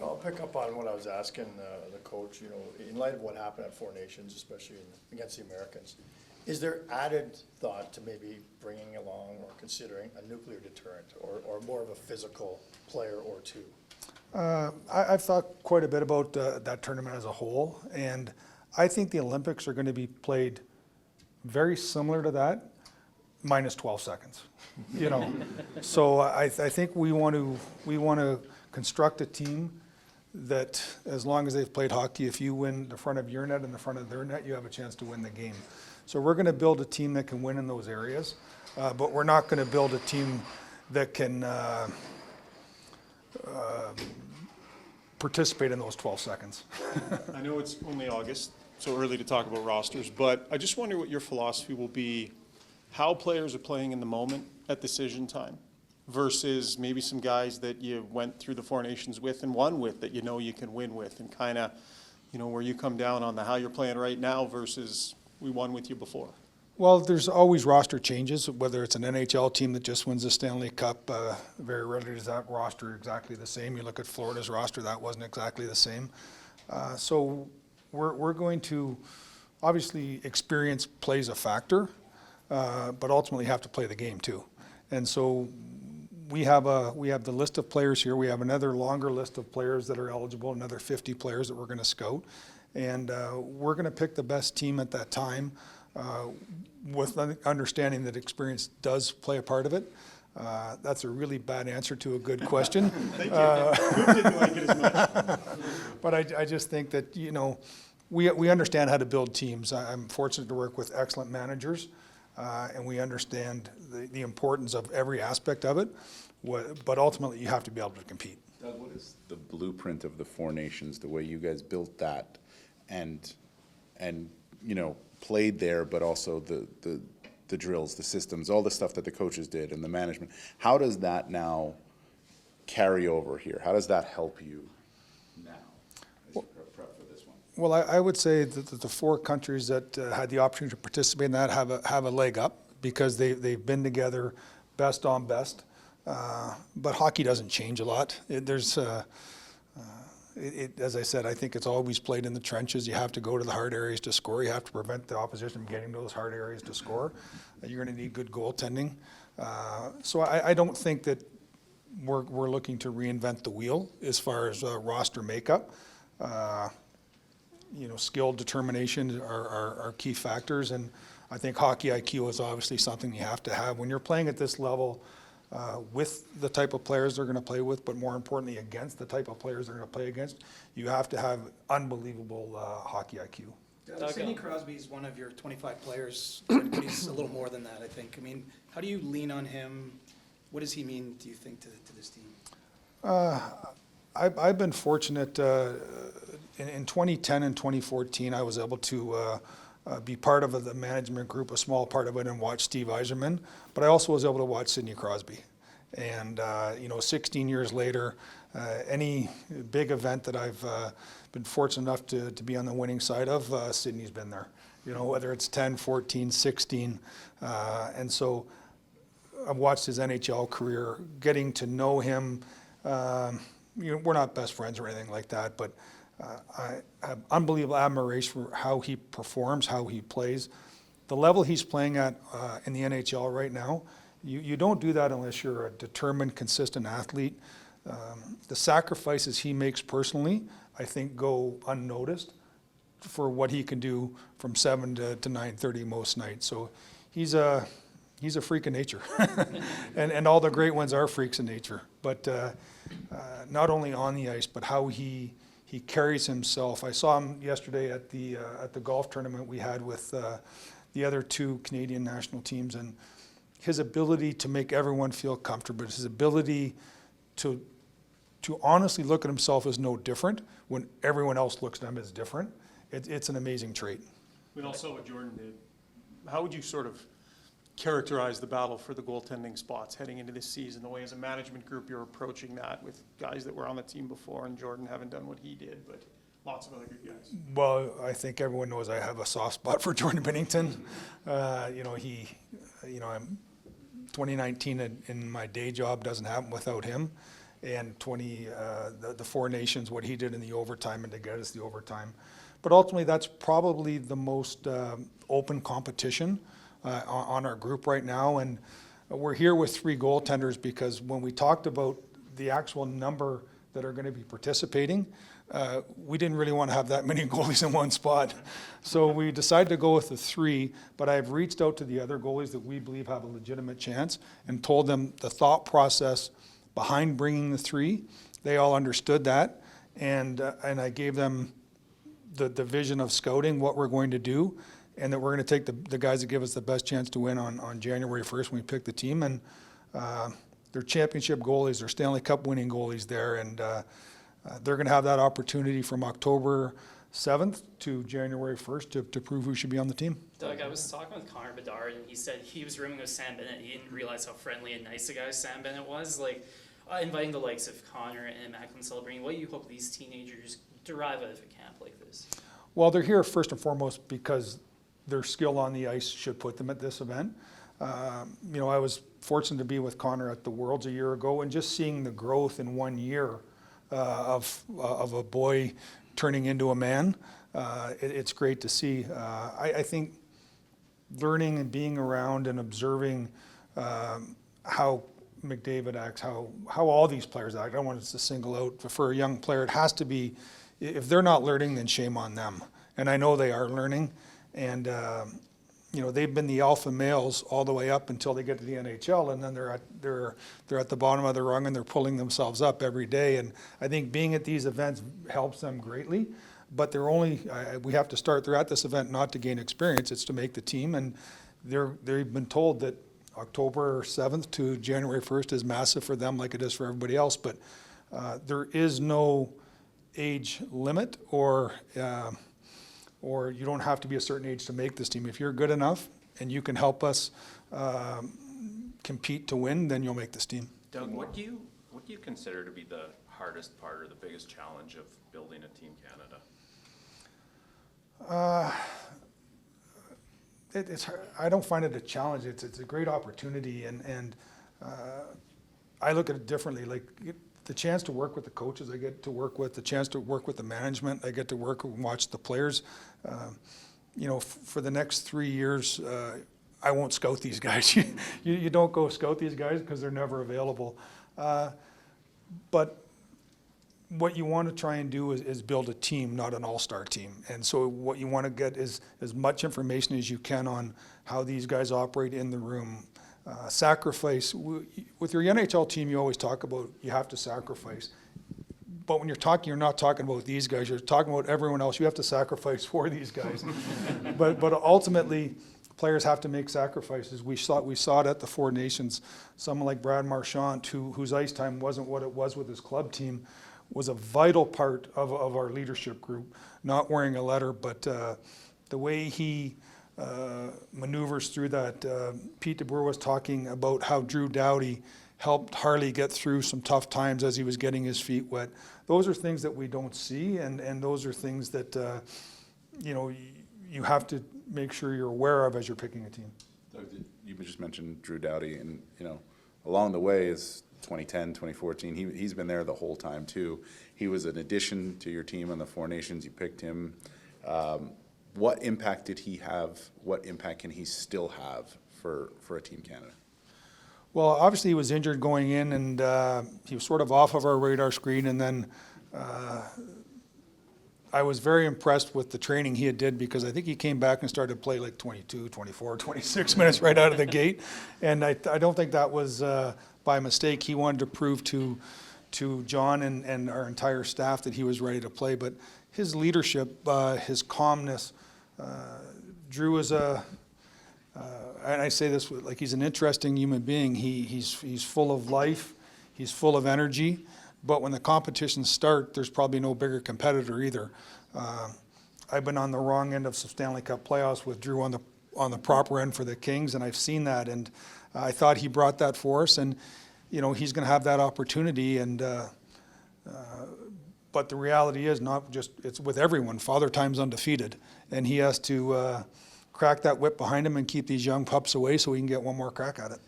I'll pick up on what I was asking the coach, in light of what happened at Four Nations, especially against the Americans, is there added thought to maybe bringing along or considering a nuclear deterrent or more of a physical player or two? I've thought quite a bit about that tournament as a whole, and I think the Olympics are going to be played very similar to that, minus 12 seconds. So I think we want to construct a team that, as long as they've played hockey, if you win the front of your net and the front of their net, you have a chance to win the game. So we're going to build a team that can win in those areas, but we're not going to build a team that can participate in those 12 seconds. I know it's only August, so early to talk about rosters, but I just wonder what your philosophy will be, how players are playing in the moment at decision time versus maybe some guys that you went through the Four Nations with and won with that you can win with, and kind of, where you come down on the how you're playing right now versus we won with you before. Well, there's always roster changes, whether it's an NHL team that just wins the Stanley Cup. Very rarely is that roster exactly the same. You look at Florida's roster, that wasn't exactly the same. So we're going to, obviously experience plays a factor, but ultimately have to play the game too. And so we have the list of players here. We have another longer list of players that are eligible, another 50 players that we're going to scout. And we're going to pick the best team at that time, with understanding that experience does play a part of it. That's a really bad answer to a good question. Thank you. Who didn't like it as much? But I just think that, we understand how to build teams. I'm fortunate to work with excellent managers, and we understand the importance of every aspect of it. But ultimately, you have to be able to compete. Doug, what is the blueprint of the Four Nations, the way you guys built that and played there, but also the drills, the systems, all the stuff that the coaches did and the management? How does that now carry over here? How does that help you now as you prep for this one? Well, I would say that the four countries that had the opportunity to participate in that have a leg up because they've been together best on best. But hockey doesn't change a lot. As I said, I think it's always played in the trenches. You have to go to the hard areas to score. You have to prevent the opposition from getting to those hard areas to score. You're going to need good goaltending. So I don't think that we're looking to reinvent the wheel as far as roster makeup. Skill, determination are key factors, and I think hockey IQ is obviously something you have to have when you're playing at this level. With the type of players they're going to play with, but more importantly against the type of players they're going to play against, you have to have unbelievable hockey IQ. Sidney Crosby is one of your 25 players, but he's a little more than that, I think. I mean, how do you lean on him? What does he mean, do you think, to this team? I've been fortunate. In 2010 and 2014, I was able to be part of the management group, a small part of it, and watch Steve Yzerman. But I also was able to watch Sidney Crosby. And 16 years later, any big event that I've been fortunate enough to be on the winning side of, Sidney's been there. Whether it's 10, 14, 16. And so I've watched his NHL career, getting to know him. We're not best friends or anything like that, but I have unbelievable admiration for how he performs, how he plays. The level he's playing at in the NHL right now, you don't do that unless you're a determined, consistent athlete. The sacrifices he makes personally, I think, go unnoticed for what he can do from 7 to 9:30 most nights. So he's a freak of nature. and all the great ones are freaks of nature. But not only on the ice, but how he carries himself. I saw him yesterday at the golf tournament we had with the other two Canadian national teams, and his ability to make everyone feel comfortable, his ability to honestly look at himself as no different when everyone else looks at him as different. It's an amazing trait. We all saw what Jordan did. How would you sort of characterize the battle for the goaltending spots heading into this season, the way as a management group you're approaching that with guys that were on the team before, and Jordan haven't done what he did, but lots of other good guys? Well, I think everyone knows I have a soft spot for Jordan Binnington. I'm 2019 in my day job doesn't happen without him. and the Four Nations, what he did in the overtime and to get us the overtime. But ultimately, that's probably the most open competition on our group right now. And we're here with 3 goaltenders because when we talked about the actual number that are going to be participating, we didn't really want to have that many goalies in one spot. So we decided to go with the 3, but I've reached out to the other goalies that we believe have a legitimate chance and told them the thought process behind bringing the 3. They all understood that, and I gave them the vision of scouting, what we're going to do, and that we're going to take the guys that give us the best chance to win on January 1st when we pick the team. And they're championship goalies, they're Stanley Cup winning goalies there, and they're going to have that opportunity from October 7th to January 1st to prove who should be on the team. Doug, I was talking with Connor Bedard, and he said he was rooming with Sam Bennett. He didn't realize how friendly and nice a guy Sam Bennett was. Like, inviting the likes of Connor and Macklin celebrating, what do you hope these teenagers derive out of a camp like this? Well, they're here first and foremost because their skill on the ice should put them at this event. I was fortunate to be with Connor at the Worlds a year ago, and just seeing the growth in 1 year of a boy turning into a man, it's great to see. I think learning and being around and observing how McDavid acts, how all these players act. I don't want us to single out, but for a young player, it has to be, if they're not learning, then shame on them. And I know they are learning, and they've been the alpha males all the way up until they get to the NHL, and then they're at the bottom of the rung and they're pulling themselves up every day. And I think being at these events helps them greatly. But we have to start. They're at this event not to gain experience; it's to make the team. And they've been told that October 7th to January 1st is massive for them, like it is for everybody else. But there is no age limit, or you don't have to be a certain age to make this team. If you're good enough and you can help us compete to win, then you'll make this team. Doug, what do you consider to be the hardest part or the biggest challenge of building a Team Canada? I don't find it a challenge. It's a great opportunity, and I look at it differently. Like the chance to work with the coaches I get to work with, the chance to work with the management, I get to work and watch the players. For the next 3 years, I won't scout these guys. You don't go scout these guys because they're never available. But what you want to try and do is build a team, not an all-star team. And so what you want to get is as much information as you can on how these guys operate in the room. Sacrifice. With your NHL team, you always talk about you have to sacrifice. But when you're not talking about these guys, you're talking about everyone else. You have to sacrifice for these guys. but ultimately, players have to make sacrifices. We saw it at the Four Nations. Someone like Brad Marchand, whose ice time wasn't what it was with his club team, was a vital part of our leadership group. Not wearing a letter, but the way he maneuvers through that. Pete DeBoer was talking about how Drew Doughty helped Harley get through some tough times as he was getting his feet wet. Those are things that we don't see, and those are things that you have to make sure you're aware of as you're picking a team. Doug, you just mentioned Drew Doughty, and along the way is 2010, 2014. He's been there the whole time too. He was an addition to your team on the Four Nations. You picked him. What impact did he have? What impact can he still have for a Team Canada? Well, obviously he was injured going in, and he was sort of off of our radar screen. And then I was very impressed with the training he had did, because I think he came back and started to play like 22, 24, 26 minutes right out of the gate. And I don't think that was by mistake. He wanted to prove to John and our entire staff that he was ready to play. But his leadership, his calmness, Drew is and I say this like he's an interesting human being. He's full of life, he's full of energy. But when the competitions start, there's probably no bigger competitor either. I've been on the wrong end of some Stanley Cup playoffs with Drew on the proper end for the Kings, and I've seen that. And I thought he brought that for us, and he's going to have that opportunity. And but the reality is it's with everyone. Father Time's undefeated, and he has to crack that whip behind him and keep these young pups away so he can get one more crack at it.